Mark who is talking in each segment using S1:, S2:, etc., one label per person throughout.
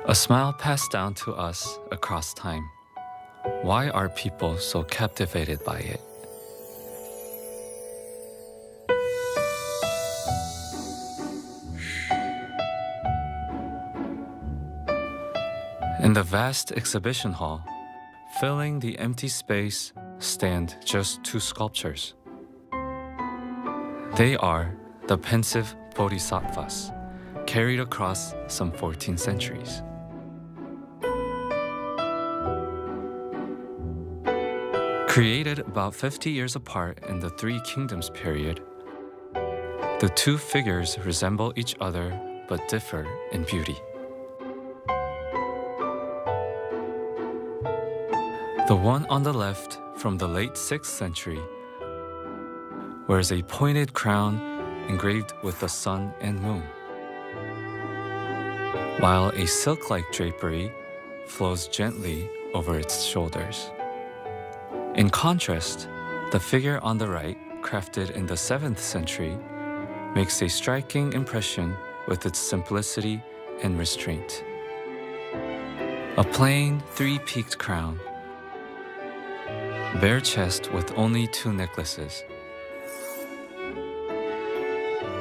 S1: A smile passed down to us across time. Why are people so captivated by it? In the vast exhibition hall, filling the empty space, stand just two sculptures. They are the pensive bodhisattvas, carried across some 14 centuries. Created about 50 years apart in the Three Kingdoms period, the two figures resemble each other but differ in beauty. The one on the left, from the late 6th century, wears a pointed crown engraved with the sun and moon, while a silk-like drapery flows gently over its shoulders. In contrast, the figure on the right, crafted in the 7th century, makes a striking impression with its simplicity and restraint. A plain, three-peaked crown, bare chest with only two necklaces.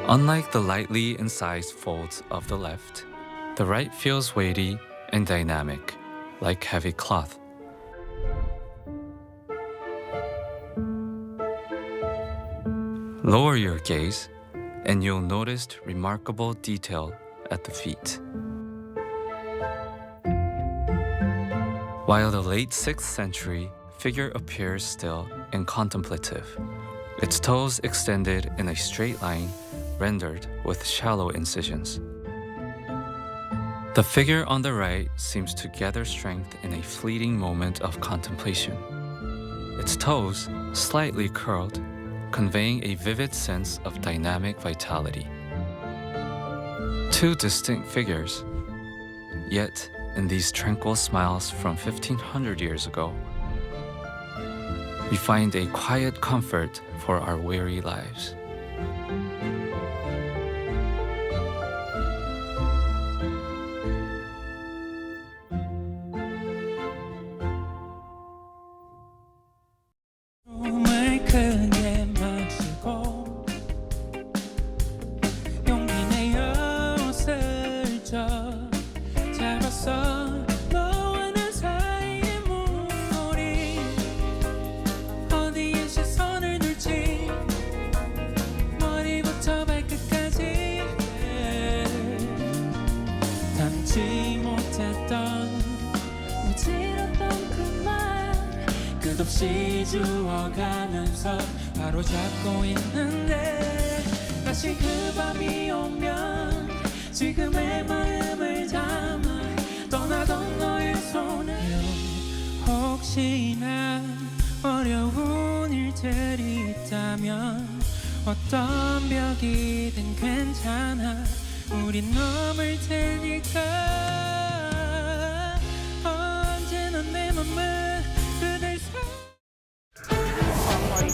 S1: Unlike the lightly incised folds of the left, the right feels weighty and dynamic, like heavy cloth. Lower your gaze, and you'll notice remarkable detail at the feet. While the late 6th century figure appears still and contemplative, its toes extended in a straight line rendered with shallow incisions. The figure on the right seems to gather strength in a fleeting moment of contemplation. Its toes, slightly curled, conveying a vivid sense of dynamic vitality. Two distinct figures, yet in these tranquil smiles from 1500 years ago, we find a quiet comfort for our weary lives.
S2: 끝없이 주워가면서 바로 잡고 있는데 다시 그 밤이 오면 지금의 마음을 담아 떠나던 너의 손을 혹시나 어려운 일들이 있다면 어떤 벽이든 괜찮아 우린 넘을 테니까 언제나 내 맘을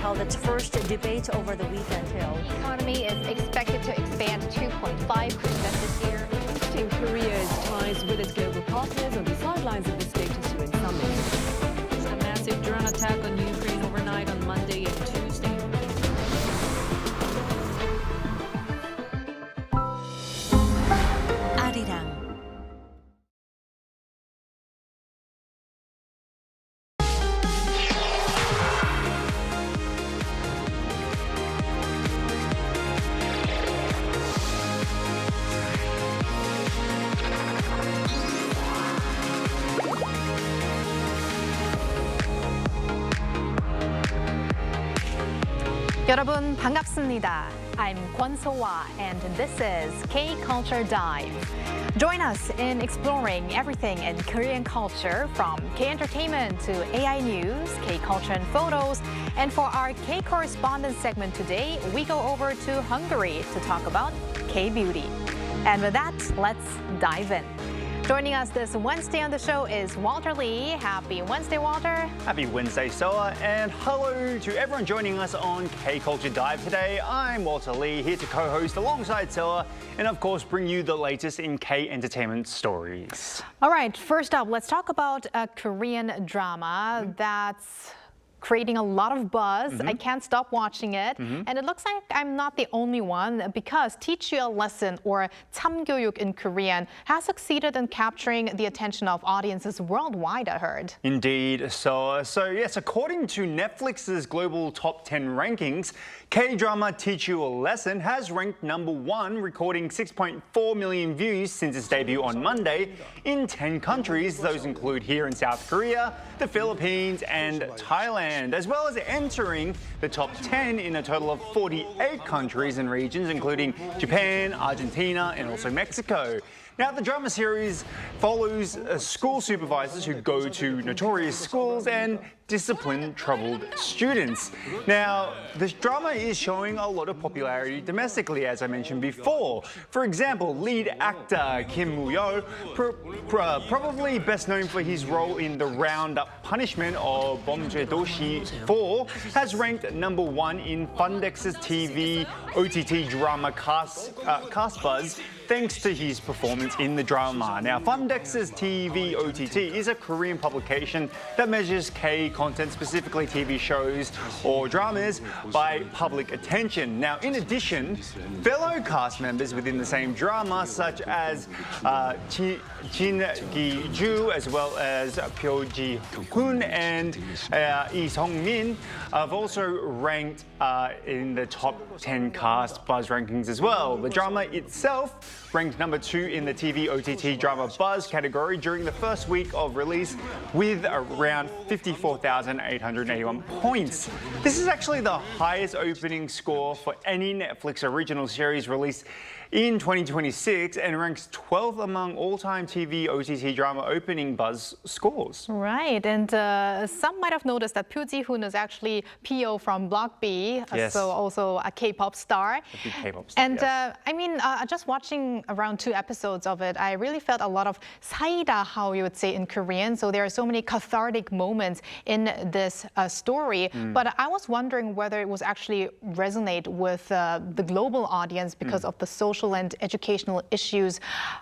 S3: held its first debate over the weekend.
S4: The economy is expected to expand 2.5% this year.
S5: Boosting Korea's ties with its global partners on the sidelines of the status UN summit.
S6: A massive drone attack on Ukraine overnight on Monday and Tuesday.
S3: Arirang.
S4: 여러분 반갑습니다. I'm Kwon So-hwa and this is K-Culture Dive. Join us in exploring everything in Korean culture from K-entertainment to AI news, K-culture and photos. And for our K-Correspondent segment today, we go over to Hungary to talk about K-beauty. And with that, let's dive in. Joining us this Wednesday on the show is Walter Lee. Happy Wednesday, Walter.
S7: Happy Wednesday, Soa, and hello to everyone joining us on K-Culture Dive today. I'm Walter Lee, here to co-host alongside Soa, and of course bring you the latest in K-entertainment stories.
S4: All right, first up, let's talk about a Korean drama that's creating a lot of buzz. I can't stop watching it. And it looks like I'm not the only one because Teach You a Lesson, or 참교육 in Korean, has succeeded in capturing the attention of audiences worldwide, I heard.
S7: Indeed, so yes, according to Netflix's global top 10 rankings, K-drama Teach You a Lesson has ranked #1, recording 6.4 million views since its debut on Monday in 10 countries. Those include here in South Korea, the Philippines, and Thailand, as well as entering the top 10 in a total of 48 countries and regions, including Japan, Argentina, and also Mexico. Now, the drama series follows school supervisors who go to notorious schools and discipline troubled students. Now, this drama is showing a lot of popularity domestically, as I mentioned before. For example, lead actor Kim Woo-yeol, probably best known for his role in the Roundup Punishment of 범죄도시 4, has ranked #1 in Fundex's TV OTT drama cast buzz, thanks to his performance in the drama. Now, Fundex's TV OTT is a Korean publication that measures K-content, specifically TV shows or dramas, by public attention. Now, in addition, fellow cast members within the same drama, such as Jin Gi-ju, as well as Pyo Ji-hoon and Lee Sung-min, have also ranked in the top 10 cast buzz rankings as well. The drama itself ranked #2 in the TV OTT drama buzz category during the first week of release with around 54,881 points. This is actually the highest opening score for any Netflix original series released in 2026 and ranks 12th among all-time TV OTT drama opening buzz scores.
S4: Right, and some might have noticed that Pyo Ji-hoon is actually P.O. from Block B,
S7: Yes.
S4: so also a K-pop star.
S7: A big K-pop star,
S4: And
S7: yes.
S4: I mean, just watching around 2 episodes of it, I really felt a lot of 사이다, how you would say in Korean. So there are so many cathartic moments in this story. But I was wondering whether it was actually resonate with the global audience because of the social and educational issues.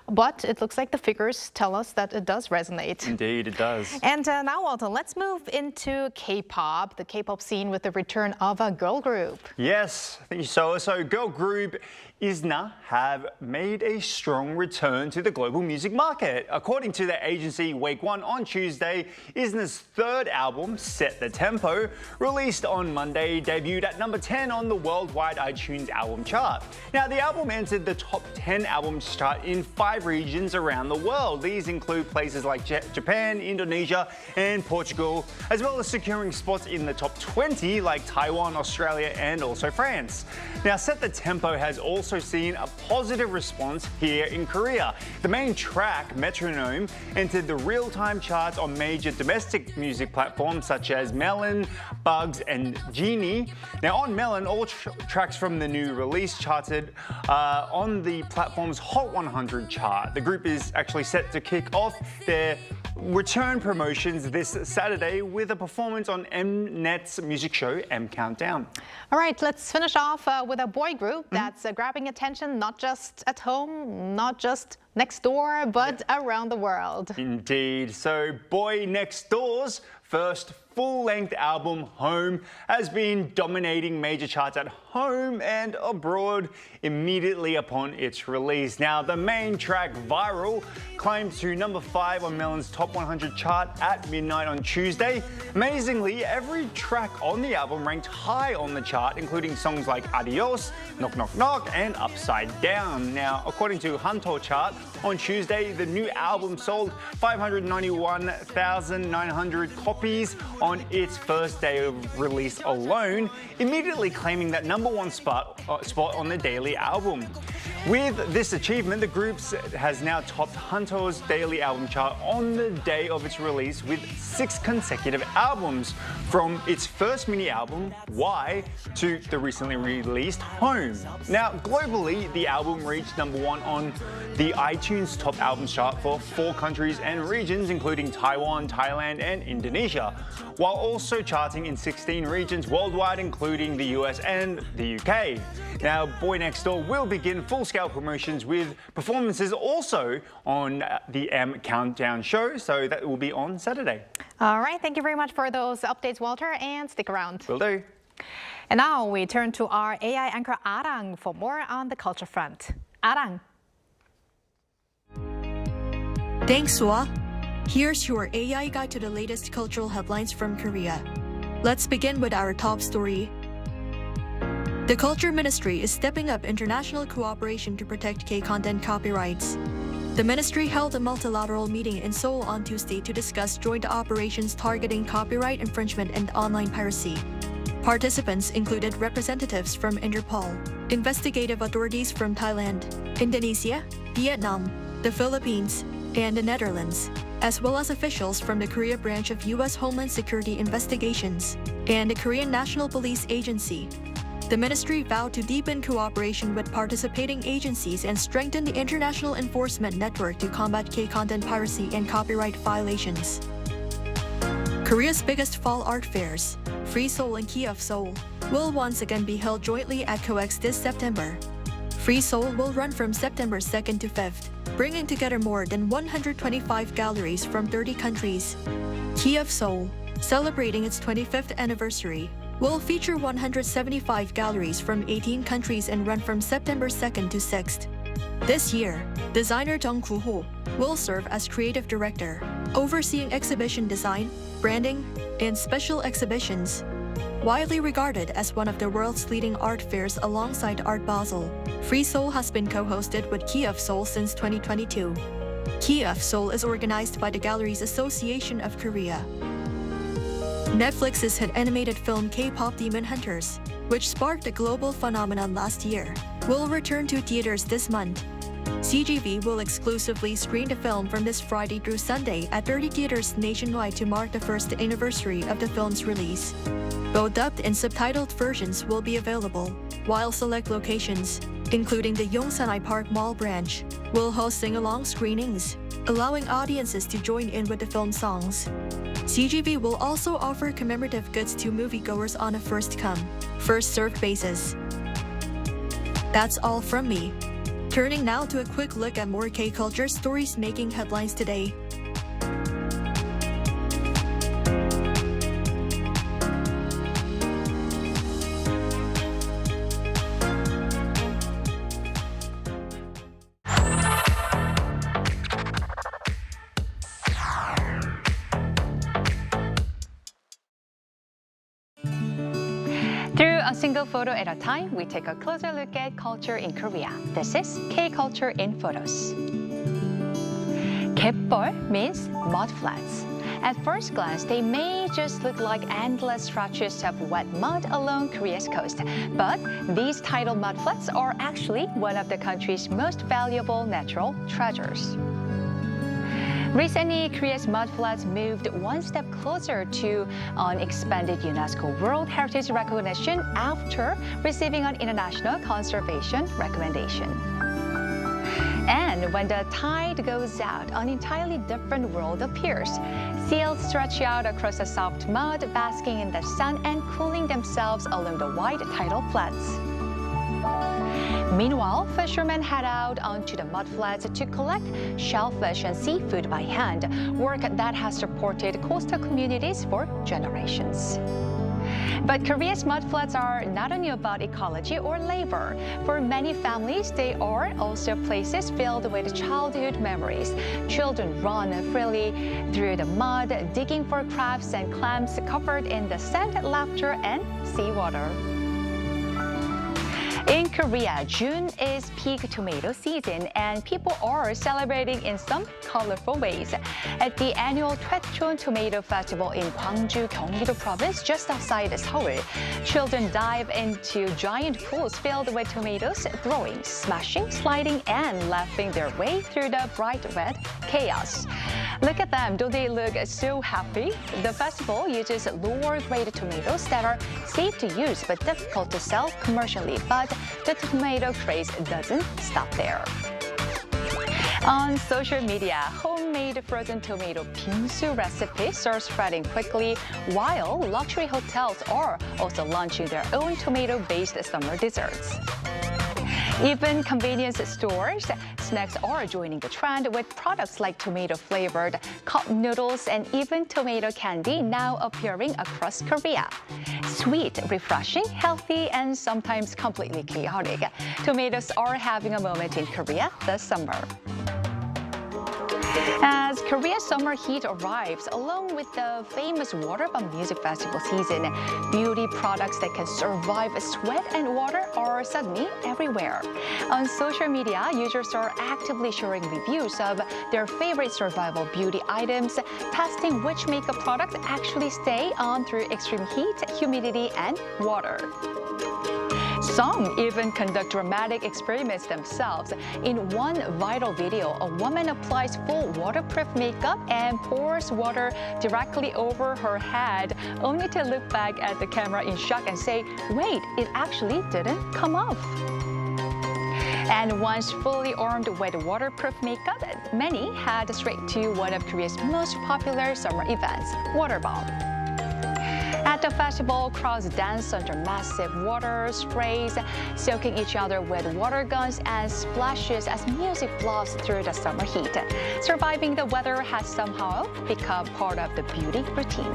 S4: But it looks like the figures tell us that it does resonate.
S7: Indeed, it does.
S4: And now, Walter, let's move into K-pop, the K-pop scene with the return of a girl group.
S7: Yes, thank you, So girl group ISNA have made a strong return to the global music market. According to the agency Wake One on Tuesday, ISNA's third album, Set the Tempo, released on Monday, debuted at #10 on the worldwide iTunes album chart. Now, the album entered the top 10 albums chart in 5 regions around the world. These include places like Japan, Indonesia, and Portugal, as well as securing spots in the top 20 like Taiwan, Australia, and also France. Now, Set the Tempo has also seen a positive response here in Korea. The main track, Metronome, entered the real-time charts on major domestic music platforms such as Melon, Bugs, and Genie. Now, on Melon, all tracks from the new release charted on the platform's Hot 100 chart. The group is actually set to kick off their return promotions this Saturday with a performance on Mnet's music show M Countdown.
S4: All right, let's finish off with a boy group that's grabbing attention not just at home, not just next door, but around the world.
S7: Indeed. So Boy Next Door's first full-length album, Home, has been dominating major charts at home and abroad immediately upon its release. Now, the main track, Viral, climbed to #5 on Melon's Top 100 chart at midnight on Tuesday. Amazingly, every track on the album ranked high on the chart, including songs like Adios, Knock Knock Knock, and Upside Down. Now, according to Hanto Chart, on Tuesday, the new album sold 591,900 copies on its first day of release alone, immediately claiming that #1 spot on the daily album. With this achievement, the group has now topped Hunter's daily album chart on the day of its release with 6 consecutive albums, from its first mini album, Why, to the recently released Home. Now, globally, the album reached #1 on the iTunes top album chart for 4 countries and regions, including Taiwan, Thailand, and Indonesia, while also charting in 16 regions worldwide, including the US and the UK. Now, Boy Next Door will begin full-scale promotions with performances also on the M Countdown show, so that will be on Saturday.
S4: All right, thank you very much for those updates, Walter, and stick around.
S7: Will do.
S4: And now we turn to our AI anchor Arirang for more on the culture front. Arirang.
S8: Thanks, Sua. Here's your AI guide to the latest cultural headlines from Korea. Let's begin with our top story. The Culture Ministry is stepping up international cooperation to protect K-content copyrights. The ministry held a multilateral meeting in Seoul on Tuesday to discuss joint operations targeting copyright infringement and online piracy. Participants included representatives from Interpol, investigative authorities from Thailand, Indonesia, Vietnam, the Philippines, and the Netherlands, as well as officials from the Korea branch of U.S. Homeland Security Investigations and the Korean National Police Agency. The ministry vowed to deepen cooperation with participating agencies and strengthen the international enforcement network to combat K-content piracy and copyright violations. Korea's biggest fall art fairs, Free Seoul and Key of Seoul, will once again be held jointly at COEX this September. Free Seoul will run from September 2nd to 5th, bringing together more than 125 galleries from 30 countries. Key of Seoul, celebrating its 25th anniversary, will feature 175 galleries from 18 countries and run from September 2nd to 6th. This year, designer Jung Koo-ho will serve as creative director, overseeing exhibition design, branding, and special exhibitions. Widely regarded as one of the world's leading art fairs alongside Art Basel, Free Seoul has been co-hosted with Key of Seoul since 2022. Key of Seoul is organized by the Galleries Association of Korea. Netflix's hit animated film K-pop Demon Hunters, which sparked a global phenomenon last year, will return to theaters this month. CGV will exclusively screen the film from this Friday through Sunday at 30 theaters nationwide to mark the first anniversary of the film's release. Both dubbed and subtitled versions will be available, while select locations, including the Yongsanai Park Mall branch, will host sing-along screenings, allowing audiences to join in with the film songs. CGV will also offer commemorative goods to moviegoers on a first-come, first-served basis. That's all from me. Turning now to a quick look at more K-culture stories making headlines today.
S4: Through a single photo at a time, we take a closer look at culture in Korea. This is K-Culture in Photos. 갯벌 means mud flats. At first glance, they may just look like endless stretches of wet mud along Korea's coast. But these tidal mud flats are actually one of the country's most valuable natural treasures. Recently, Korea's mudflats moved one step closer to an expanded UNESCO World Heritage recognition after receiving an international conservation recommendation. And when the tide goes out, an entirely different world appears. Seals stretch out across the soft mud, basking in the sun and cooling themselves along the wide tidal flats. Meanwhile, fishermen head out onto the mudflats to collect shellfish and seafood by hand, work that has supported coastal communities for generations. But Korea's mudflats are not only about ecology or labor. For many families, they are also places filled with childhood memories. Children run freely through the mud, digging for crabs and clams covered in the sand, laughter, and seawater.
S9: In Korea, June is peak tomato season and people are celebrating in some colorful ways. At the annual Taechon Tomato Festival in Gwangju, Gyeonggi-do Province, just outside Seoul, children dive into giant pools filled with tomatoes, throwing, smashing, sliding, and laughing their way through the bright red chaos. Look at them, don't they look so happy? The festival uses lower-grade tomatoes that are safe to use but difficult to sell commercially. But the tomato craze doesn't stop there. On social media, homemade frozen tomato bingsu recipes are spreading quickly, while luxury hotels are also launching their own tomato-based summer desserts. Even convenience stores, snacks are joining the trend with products like tomato-flavored cup noodles and even tomato candy now appearing across Korea. Sweet, refreshing, healthy, and sometimes completely chaotic, tomatoes are having a moment in Korea this summer. As Korea's summer heat arrives, along with the famous water bomb music festival season, beauty products that can survive sweat and water are suddenly everywhere. On social media, users are actively sharing reviews of their favorite survival beauty items, testing which makeup products actually stay on through extreme heat, humidity, and water. Some even conduct dramatic experiments themselves. In one viral video, a woman applies full waterproof makeup and pours water directly over her head, only to look back at the camera in shock and say, "Wait, it actually didn't come off." And once fully armed with waterproof makeup, many head straight to one of Korea's most popular summer events, water bomb. At the festival, crowds dance under massive water sprays, soaking each other with water guns and splashes as music blasts through the summer heat. Surviving the weather has somehow become part of the beauty routine.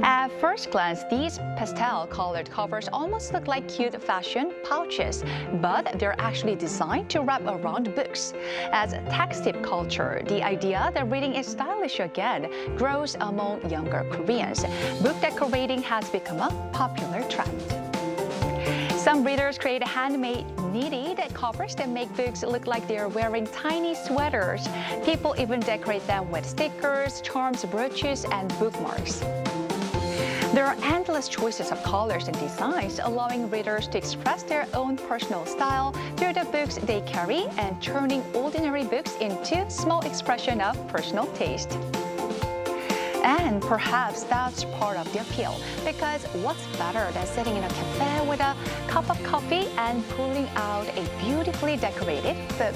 S9: At first glance, these pastel-colored covers almost look like cute fashion pouches, but they're actually designed to wrap around books. As textip culture, the idea that reading is stylish again grows among younger Koreans. Book decorating has become a popular trend. Some readers create handmade knitted covers that make books look like they're wearing tiny sweaters. People even decorate them with stickers, charms, brooches, and bookmarks. There are endless choices of colors and designs, allowing readers to express their own personal style through the books they carry and turning ordinary books into small expression of personal taste. And perhaps that's part of the appeal, because what's better than sitting in a cafe with a cup of coffee and pulling out a beautifully decorated book?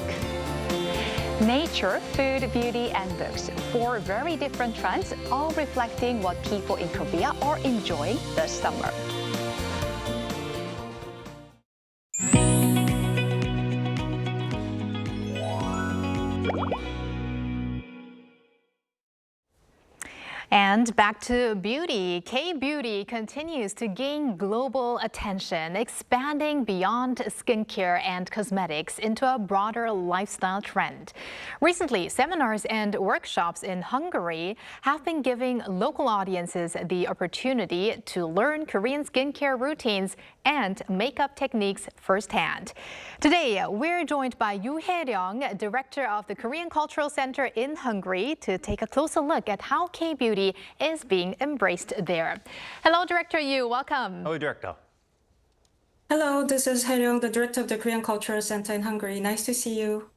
S9: Nature, food, beauty, and books. Four very different trends, all reflecting what people in Korea are enjoying this summer.
S4: And back to beauty. K-beauty continues to gain global attention, expanding beyond skincare and cosmetics into a broader lifestyle trend. Recently, seminars and workshops in Hungary have been giving local audiences the opportunity to learn Korean skincare routines and makeup techniques firsthand. Today, we're joined by Arirang, director of the Korean Cultural Center in Hungary, to take a closer look at how K-beauty is being embraced there. Hello, Director Yu. Welcome.
S7: Hello, Director.
S10: Hello, this is Arirang, the director of the Korean Cultural Center in Hungary. Nice to see you.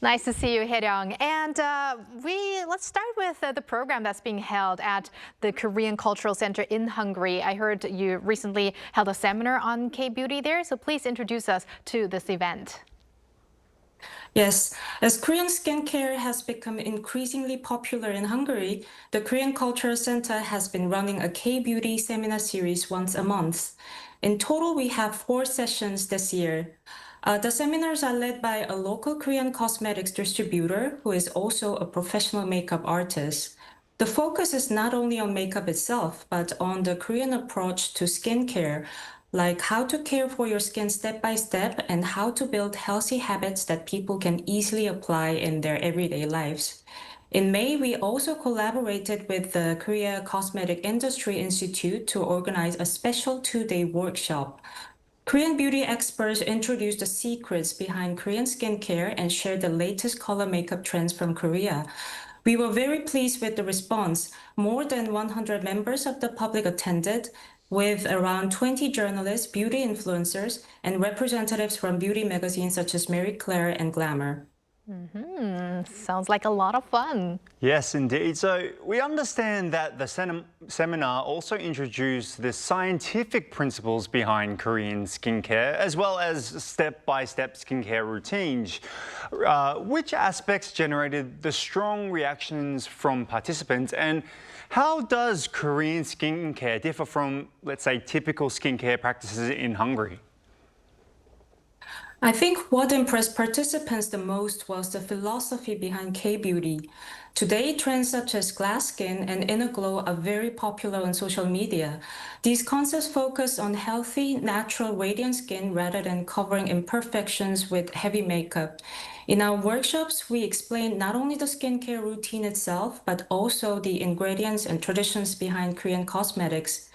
S4: Nice to see you, Arirang. And let's start with the program that's being held at the Korean Cultural Center in Hungary. I heard you recently held a seminar on K-beauty there, so please introduce us to this event.
S10: Yes, as Korean skincare has become increasingly popular in Hungary, the Korean Cultural Center has been running a K-beauty seminar series once a month. In total, we have 4 sessions this year. The seminars are led by a local Korean cosmetics distributor who is also a professional makeup artist. The focus is not only on makeup itself, but on the Korean approach to skincare, like how to care for your skin step by step and how to build healthy habits that people can easily apply in their everyday lives. In May, we also collaborated with the Korea Cosmetic Industry Institute to organize a special 2-day workshop. Korean beauty experts introduced the secrets behind Korean skincare and shared the latest color makeup trends from Korea. We were very pleased with the response. More than 100 members of the public attended, with around 20 journalists, beauty influencers, and representatives from beauty magazines such as Marie Claire and Glamour.
S4: Sounds like a lot of fun.
S7: Yes, indeed. So we understand that the seminar also introduced the scientific principles behind Korean skincare, as well as step-by-step skincare routines. Which aspects generated the strong reactions from participants, and how does Korean skincare differ from, let's say, typical skincare practices in Hungary?
S10: I think what impressed participants the most was the philosophy behind K-beauty. Today, trends such as glass skin and inner glow are very popular on social media. These concepts focus on healthy, natural, radiant skin rather than covering imperfections with heavy makeup. In our workshops, we explain not only the skincare routine itself, but also the ingredients and traditions behind Korean cosmetics.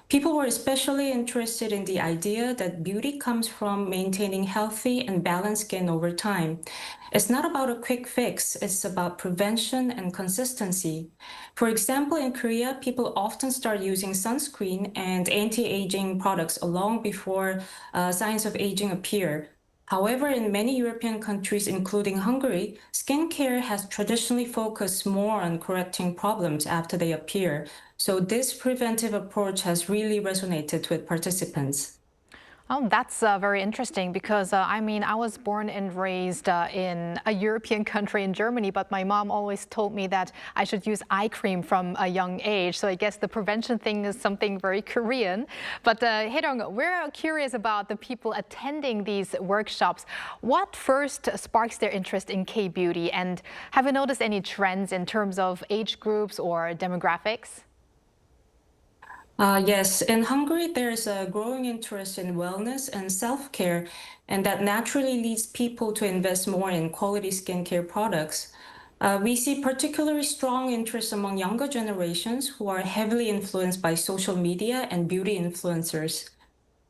S10: People were especially interested in the idea that beauty comes from maintaining healthy and balanced skin over time. It's not about a quick fix, it's about prevention and consistency. For example, in Korea, people often start using sunscreen and anti-aging products long before signs of aging appear. However, in many European countries, including Hungary, skincare has traditionally focused more on correcting problems after they appear. So this preventive approach has really resonated with participants.
S4: Oh, that's very interesting because, I mean, I was born and raised in a European country in Germany, but my mom always told me that I should use eye cream from a young age. So I guess the prevention thing is something very Korean. But Hae-dong, we're curious about the people attending these workshops. What first sparks their interest in K-beauty? And have you noticed any trends in terms of age groups or demographics?
S10: Yes, in Hungary, there's a growing interest in wellness and self-care, and that naturally leads people to invest more in quality skincare products. We see particularly strong interest among younger generations who are heavily influenced by social media and beauty influencers.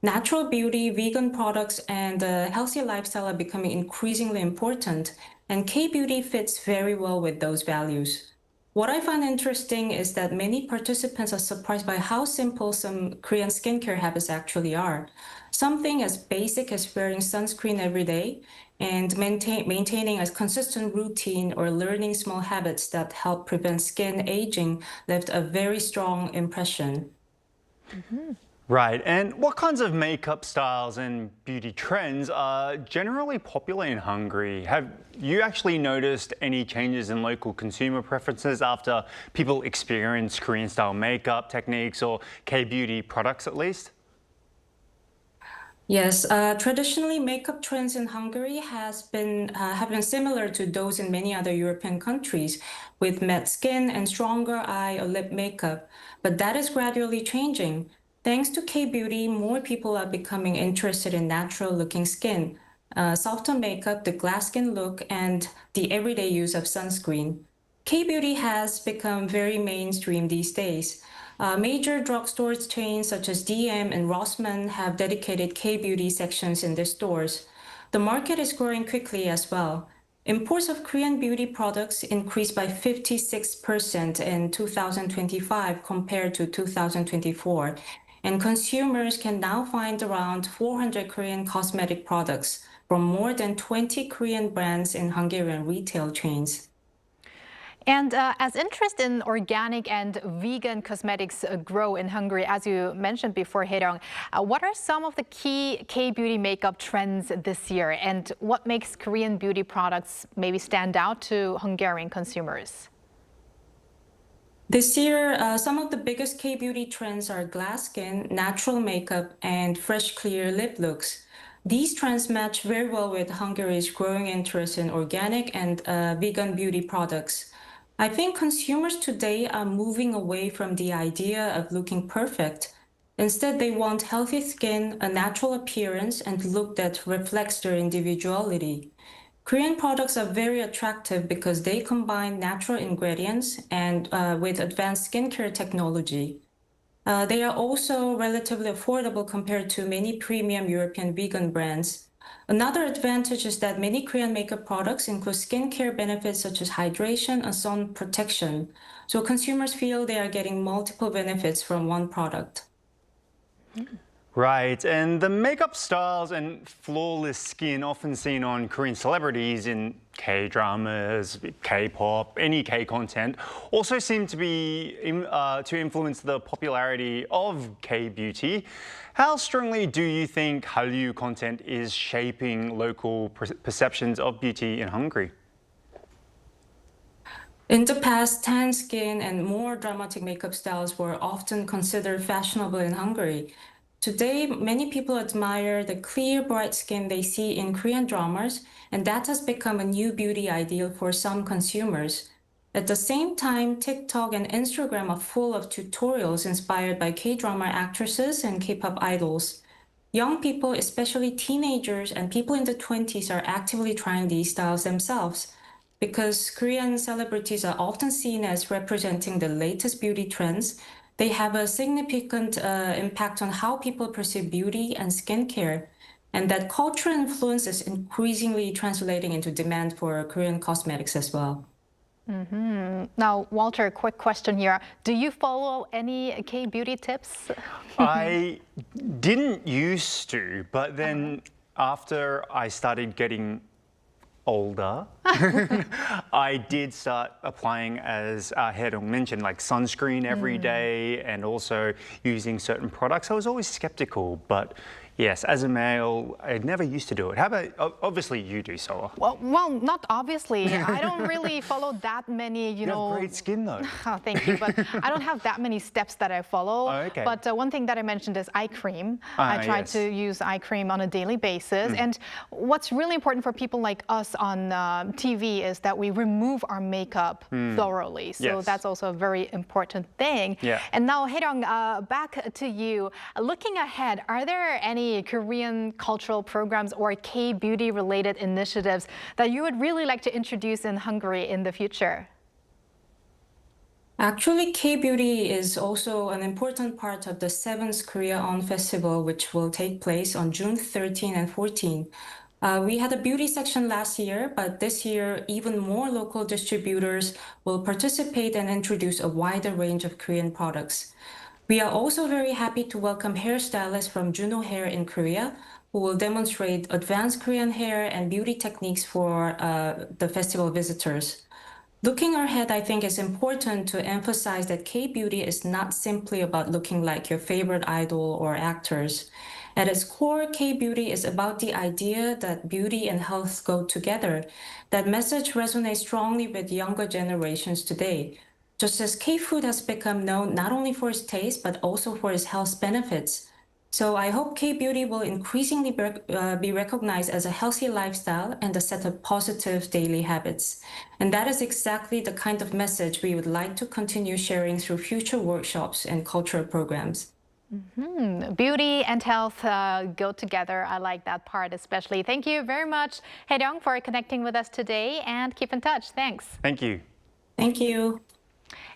S10: Natural beauty, vegan products, and a healthy lifestyle are becoming increasingly important, and K-beauty fits very well with those values. What I find interesting is that many participants are surprised by how simple some Korean skincare habits actually are. Something as basic as wearing sunscreen every day and maintaining a consistent routine or learning small habits that help prevent skin aging left a very strong impression.
S7: Right, and what kinds of makeup styles and beauty trends are generally popular in Hungary? Have you actually noticed any changes in local consumer preferences after people experience Korean-style makeup techniques or K-beauty products at least?
S10: Yes, traditionally, makeup trends in Hungary have been similar to those in many other European countries, with matte skin and stronger eye or lip makeup. But that is gradually changing. Thanks to K-beauty, more people are becoming interested in natural-looking skin, softer makeup, the glass skin look, and the everyday use of sunscreen. K-beauty has become very mainstream these days. Major drugstore chains such as DM and Rossmann have dedicated K-beauty sections in their stores. The market is growing quickly as well. Imports of Korean beauty products increased by 56% in 2025 compared to 2024. And consumers can now find around 400 Korean cosmetic products from more than 20 Korean brands in Hungarian retail chains.
S4: And as interest in organic and vegan cosmetics grow in Hungary, as you mentioned before, Hae-dong, what are some of the key K-beauty makeup trends this year? And what makes Korean beauty products maybe stand out to Hungarian consumers?
S10: This year, some of the biggest K-beauty trends are glass skin, natural makeup, and fresh, clear lip looks. These trends match very well with Hungary's growing interest in organic and vegan beauty products. I think consumers today are moving away from the idea of looking perfect. Instead, they want healthy skin, a natural appearance, and look that reflects their individuality. Korean products are very attractive because they combine natural ingredients and with advanced skincare technology. They are also relatively affordable compared to many premium European vegan brands. Another advantage is that many Korean makeup products include skincare benefits such as hydration and sun protection. So consumers feel they are getting multiple benefits from one product.
S7: Right, and the makeup styles and flawless skin often seen on Korean celebrities in K-dramas, K-pop, any K-content also seem to be to influence the popularity of K-beauty. How strongly do you think Hallyu content is shaping local perceptions of beauty in Hungary?
S10: In the past, tan skin and more dramatic makeup styles were often considered fashionable in Hungary. Today, many people admire the clear, bright skin they see in Korean dramas, and that has become a new beauty ideal for some consumers. At the same time, TikTok and Instagram are full of tutorials inspired by K-drama actresses and K-pop idols. Young people, especially teenagers and people in the 20s, are actively trying these styles themselves. Because Korean celebrities are often seen as representing the latest beauty trends, they have a significant impact on how people perceive beauty and skincare. And that cultural influence is increasingly translating into demand for Korean cosmetics as well.
S4: Now, Walter, quick question here. Do you follow any K-beauty tips?
S7: I didn't used to, but then after I started getting older, I did start applying, as Hae-dong mentioned, like sunscreen every day and also using certain products. I was always skeptical, but yes, as a male, I never used to do it. How about, obviously you do, Soa.
S4: Well, not obviously. I don't really follow that many, you know.
S7: have great skin though.
S4: Oh, thank you, but I don't have that many steps that I follow.
S7: Oh, okay.
S4: But one thing that I mentioned is eye cream. I try to use eye cream on a daily basis. And what's really important for people like us on TV is that we remove our makeup thoroughly. So that's also a very important thing.
S7: Yeah.
S4: And now, Hae-dong, back to you. Looking ahead, are there any Korean cultural programs or K-beauty related initiatives that you would really like to introduce in Hungary in the future?
S10: Actually, K-beauty is also an important part of the 7th Korea On Festival, which will take place on June 13 and 14. We had a beauty section last year, but this year, even more local distributors will participate and introduce a wider range of Korean products. We are also very happy to welcome hairstylists from Juno Hair in Korea, who will demonstrate advanced Korean hair and beauty techniques for the festival visitors. Looking ahead, I think it's important to emphasize that K-beauty is not simply about looking like your favorite idol or actors. At its core, K-beauty is about the idea that beauty and health go together. That message resonates strongly with younger generations today. Just as K-food has become known not only for its taste, but also for its health benefits. So I hope K-beauty will increasingly be recognized as a healthy lifestyle and a set of positive daily habits. And that is exactly the kind of message we would like to continue sharing through future workshops and cultural programs.
S4: Beauty and health go together. I like that part especially. Thank you very much, Hae-dong, for connecting with us today, and keep in touch. Thanks.
S7: Thank you.
S10: Thank you.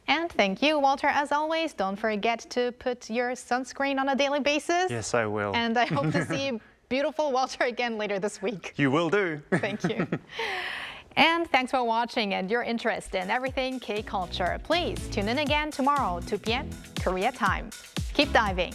S4: And thank you, Walter. As always, don't forget to put your sunscreen on a daily basis.
S7: Yes, I will.
S4: And I hope to see beautiful Walter again later this week.
S7: You will do.
S4: Thank you. And thanks for watching and your interest in everything K-culture. Please tune in again tomorrow, 2 p.m. Korea time. Keep diving.